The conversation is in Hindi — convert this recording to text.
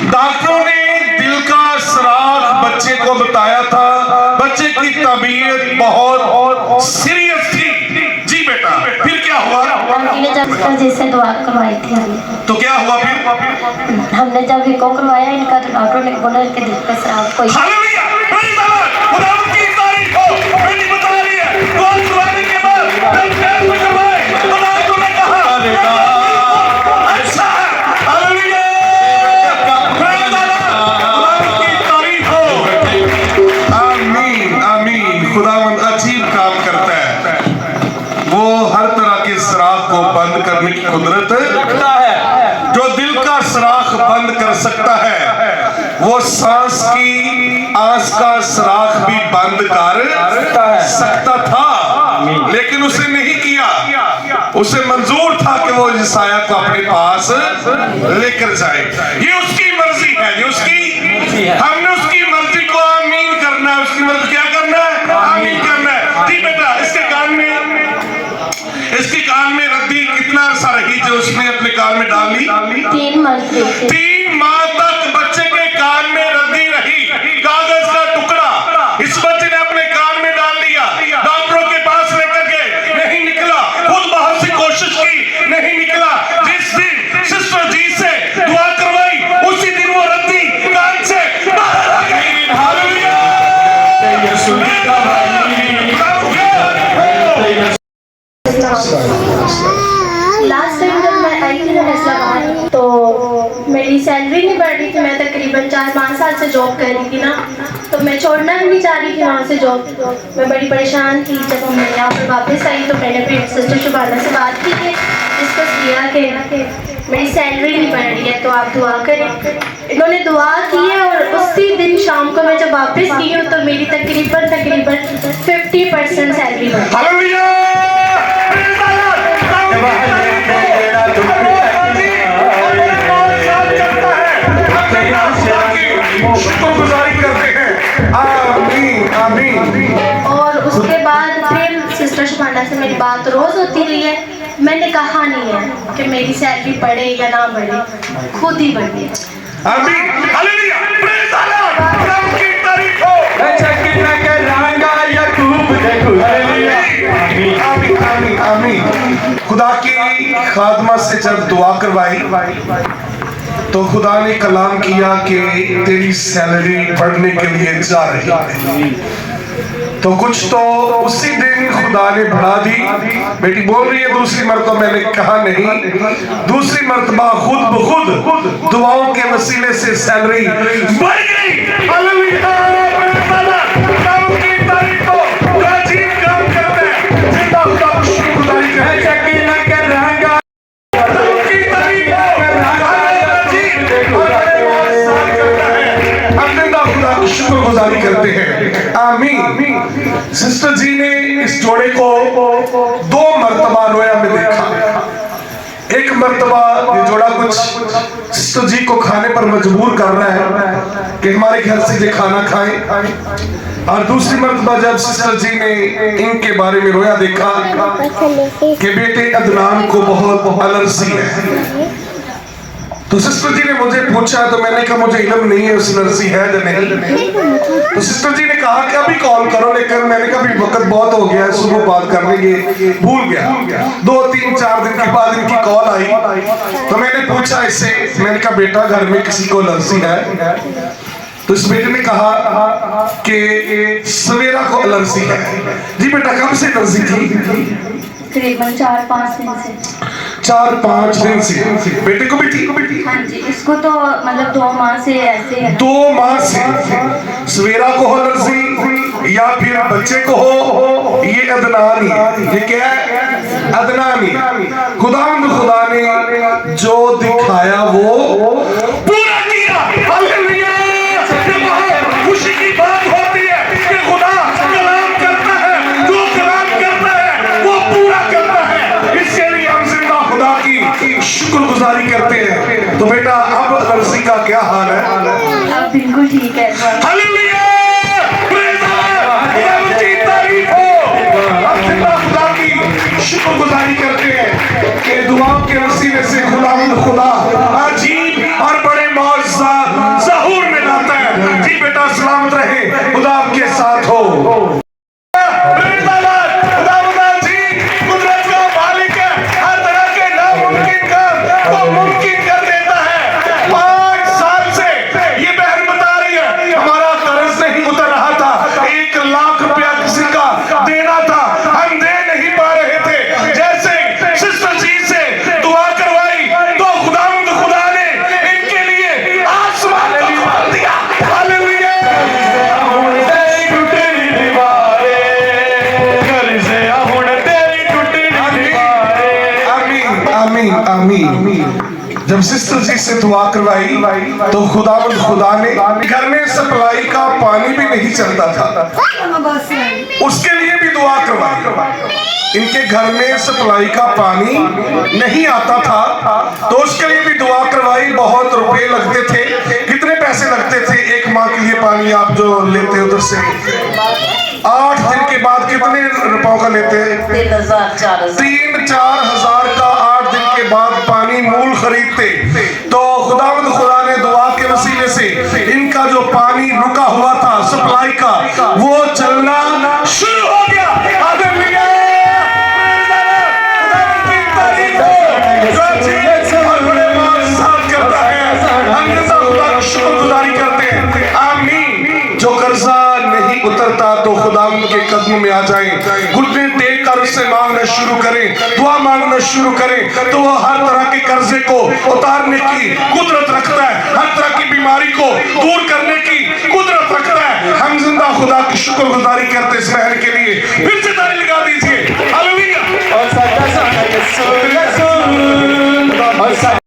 डॉक्टरों ने दिल का सुराख बच्चे को बताया था। बच्चे की तबीयत बहुत सीरियस थी। जी बेटा, फिर क्या हुआ? जब जैसे दुआ करवाई थी तो क्या हुआ फिर? हमने जब इको करवाया इनका, तो डॉक्टर ने बोला कि दिल का सुराख कोई बंद करने की कुदरत रखता है। जो दिल का सुराख बंद कर सकता है वो सांस की आस का सुराख भी बंद कर सकता था, लेकिन उसे नहीं किया। उसे मंजूर था कि वो ईसाया को अपने पास लेकर जाए। ये उसकी मर्जी है, ये उसकी, हमने उसकी मर्जी को आमीन करना है। उसकी मर्जी क्या करना है? आमीन करना है। ठीक बेटा, इसके कान में रद्दी कितना अरसा रही जो उसने अपने कान में डाली? 3 माह तक बच्चे के कान में रद्दी रही, कागज का टुकड़ा। इस बच्चे ने अपने कान में डाल लिया, डॉक्टरों के पास लेकर गए, नहीं निकला। खुद बहुत सी कोशिश की, नहीं निकला। जिस दिन सिस्टर जी से दुआ करवाई उसी दिन वो रद्दी कान से बाहर आ गई। हालेलुया। लास्ट टाइम जब मैं आई थी ना इस्लामाबाद, तो मेरी सैलरी नहीं बढ़ रही थी। मैं तकरीबन 4-5 साल से जॉब कर रही थी ना, तो मैं छोड़ना भी नहीं चाह रही थी वहाँ से जॉब। मैं बड़ी परेशान थी। जब मैं यहाँ पर वापस आई तो मैंने फिर सिस्टर शुभाना से बात की कि डिस्कस किया कि मेरी सैलरी नहीं बढ़ रही है, तो आप दुआ करें। इन्होंने दुआ की है और उसी दिन शाम को मैं जब वापस की हूँ तो मेरी तकरीबन 50% सैलरी बढ़ी। शुक्रगुजारी करते हैं। आमीन आमीन। और उसके बाद फिर सिस्टर शुभाना से मेरी बात रोज होती रही है। मैंने कहा नहीं है कि मेरी सैलरी बढ़े या ना बढ़े, खुद ही बढ़े। आमीन हालेलुया। Praise the Lord. प्रभु की तारीफ हो। आमीन आमीन आमीन। खुदा की खादमा से जब दुआ करवाई तो खुदा ने कलाम किया कि तेरी सैलरी बढ़ने के लिए जा रही है। तो कुछ तो उसी दिन खुदा ने बढ़ा दी। बेटी बोल रही है दूसरी मरतबा मैंने कहा नहीं, दूसरी मरतबा खुद ब खुद दुआओं के वसीले से सैलरी बढ़ गई। हालेलुया। शुक्रगुजारी करते हैं। आमीन। सिस्टर जी ने इस जोड़े को 2 मरतबा रोया में देखा। एक मरतबा ये जोड़ा कुछ सिस्टर जी को खाने पर मजबूर कर रहा है कि हमारे घर से ये खाना खाएं, और दूसरी मरतबा जब सिस्टर जी ने इनके बारे में रोया देखा कि बेटे अदनान को बहुत एलर्जी है। तो सिस्टर जी ने मुझे पूछा, तो मैंने कहा मुझे इल्म नहीं है उस एलर्जी है या नहीं। तो सिस्टर जी ने कहा कि अभी कॉल करो, लेकिन मैंने कहा अभी वक्त बहुत हो गया है, सुबह बात कर लेंगे, भूल गया। 2-3-4 दिन के बाद इनकी कॉल आई तो मैंने पूछा इससे, मैंने कहा बेटा घर में किसी को एलर्जी है? तो इस बेटे ने कहा कि सवेरा को एलर्जी है। जी बेटा कब से एलर्जी थी? तकरीबन 4-5 दिन से। 4-5 दिन से बेटे को भी थी? हाँ जी, इसको तो मतलब 2 माह से ऐसे है। 2 माह से सवेरा को हो एलर्जी या फिर बच्चे को हो, ये अदनानी है। ये क्या है? अदनानी। खुदा ने जो दिखाया वो पूरा किया। हालेलुया। खुशी की बात होती है कि खुदा कलाम करता है, जो कलाम करता है वो पूरा करता है। इसके लिए हम जिंदा खुदा की शुक्रगुजारी करते हैं। तो बेटा अब एलर्जी का क्या हाल है? अब बिल्कुल ठीक है। हालेलुया। Praise the Lord. खुदा की तारीफ हो। हम जिंदा खुदा की शुक्रगुजारी करते हैं कि दुआओं के वसीले से खुदा जब सिस्टर जी से दुआ करवाई तो खुदा ने घर में सप्लाई का पानी भी नहीं चलता था, उसके लिए भी दुआ करवाई। इनके घर में सप्लाई का पानी नहीं आता था तो उसके लिए भी दुआ करवाई। बहुत रुपए लगते थे। कितने पैसे लगते थे एक माह के लिए पानी आप जो लेते उधर से? 8 दिन के बाद कितने रुपयों का लेते? 3-4 हजार का 8 दिन के बाद पानी मूल खरीदते। तो खुदा ने दुआ के वसीले से इनका जो पानी रुका हुआ था सप्लाई का वो चलना शुरू हो गया। जो कर्जा नहीं उतरता तो खुदा के कदमों में आ जाए, घुटने टेक कर उससे मांगना शुरू करें, दुआ मांगना शुरू करें तो वो हर तरह के कर्जे को उतारने की कुदरत रखता है, हर तरह की बीमारी को दूर करने की कुदरत रखता है। हम जिंदा खुदा की शुक्रगुजारी करते इस महल के लिए। फिर से ताली लगा दीजिए। हालेलुया।